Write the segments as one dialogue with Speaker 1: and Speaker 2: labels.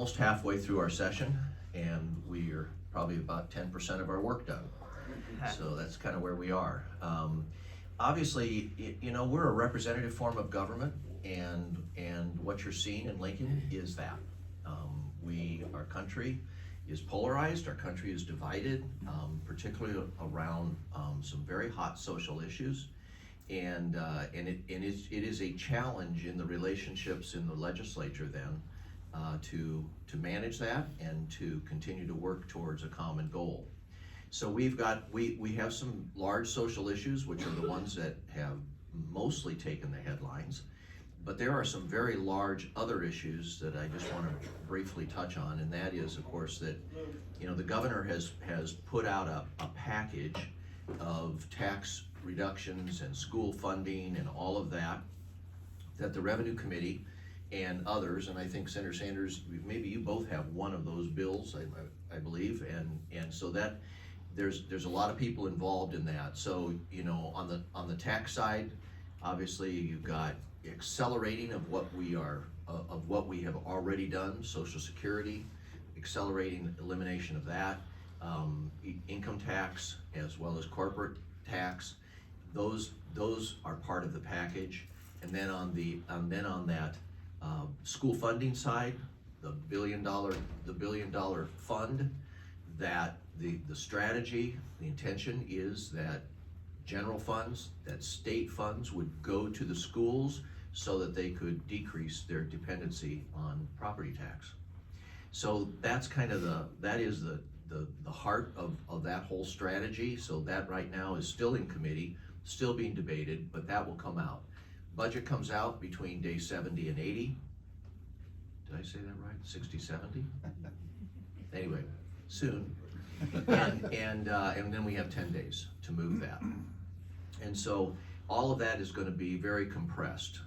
Speaker 1: almost halfway through our session, and we are probably about 10% of our work done. So that's kind of where we are. Obviously, you know, we're a representative form of government, and what you're seeing in Lincoln is that. Our country is polarized, our country is divided, particularly around some very hot social issues. And it is a challenge in the relationships in the legislature then to manage that and to continue to work towards a common goal. So we have some large social issues, which are the ones that have mostly taken the headlines, but there are some very large other issues that I just want to briefly touch on, and that is, of course, that, you know, the governor has put out a package of tax reductions and school funding and all of that the Revenue Committee and others, and I think Senator Sanders, maybe you both have one of those bills, I believe, and so that there's a lot of people involved in that. So, you know, on the tax side, obviously you've got accelerating of what we have already done, Social Security, accelerating elimination of that, income tax as well as corporate tax. Those are part of the package. And then on that school funding side, the $1 billion fund, that the strategy, the intention is that general funds, that state funds would go to the schools so that they could decrease their dependency on property tax. So that's kind of the heart of that whole strategy. So that right now is still in committee, still being debated, but that will come out. Budget comes out between day 70 and 80. Did I say that right? 60, 70? Anyway, soon. And then we have 10 days to move that. And so all of that is going to be very compressed.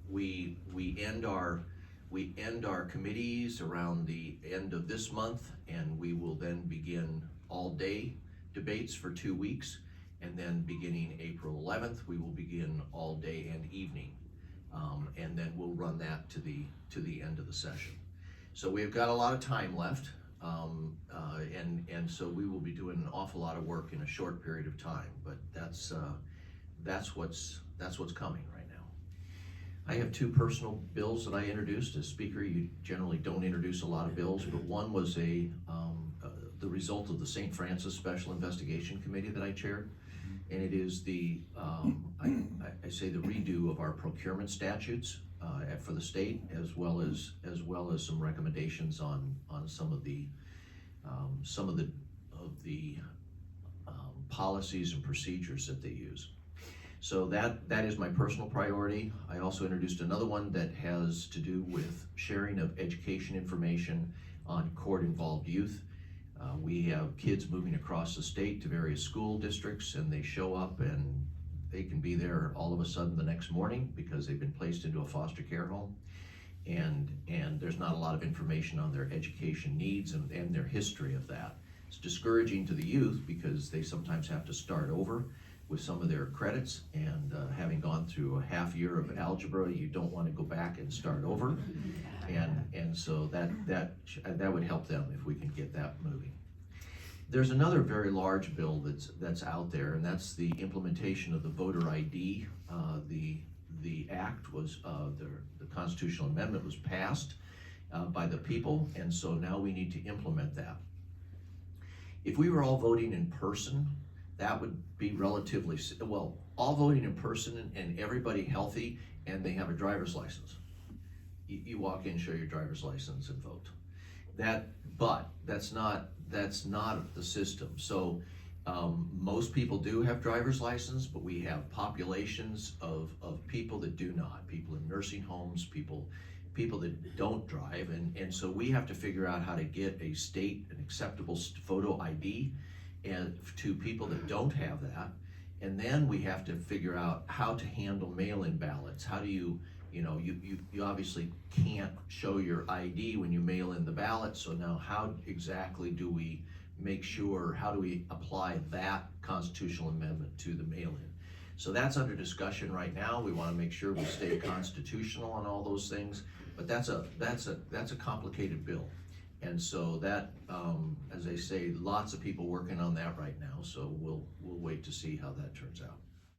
Speaker 1: We end our committees around the end of this month, and we will then begin all-day debates for 2 weeks. And then beginning April 11th, we will begin all day and evening. And then we'll run that to the end of the session. So we've got a lot of time left. And so we will be doing an awful lot of work in a short period of time, but that's what's coming right now. I have two personal bills that I introduced. As Speaker, you generally don't introduce a lot of bills, but one was the result of the St. Francis Special Investigation Committee that I chaired, and it is I say the redo of our procurement statutes for the state, as well as some recommendations on some of the policies and procedures that they use. So that is my personal priority. I also introduced another one that has to do with sharing of education information on court-involved youth. We have kids moving across the state to various school districts, and they show up and they can be there all of a sudden the next morning because they've been placed into a foster care home. And there's not a lot of information on their education needs and their history of that. It's discouraging to the youth because they sometimes have to start over with some of their credits, and having gone through a half year of algebra, you don't want to go back and start over. And so that would help them if we can get that moving. There's another very large bill that's out there, and that's the implementation of the voter ID. The act was, the constitutional amendment was passed by the people, and so now we need to implement that. If we were all voting in person, that would be relatively, well, all voting in person and everybody healthy and they have a driver's license. You walk in, show your driver's license and vote. But that's not the system. So most people do have driver's license, but we have populations of people that do not, people in nursing homes, people that don't drive, and so we have to figure out how to get an acceptable photo ID and to people that don't have that. And then we have to figure out how to handle mail-in ballots. How do you obviously can't show your ID when you mail in the ballot, so now how exactly do we make sure, how do we apply that constitutional amendment to the mail-in? So that's under discussion right now. We want to make sure we stay constitutional on all those things, But that's a complicated bill. And so that, as they say, lots of people working on that right now, so we'll wait to see how that turns out.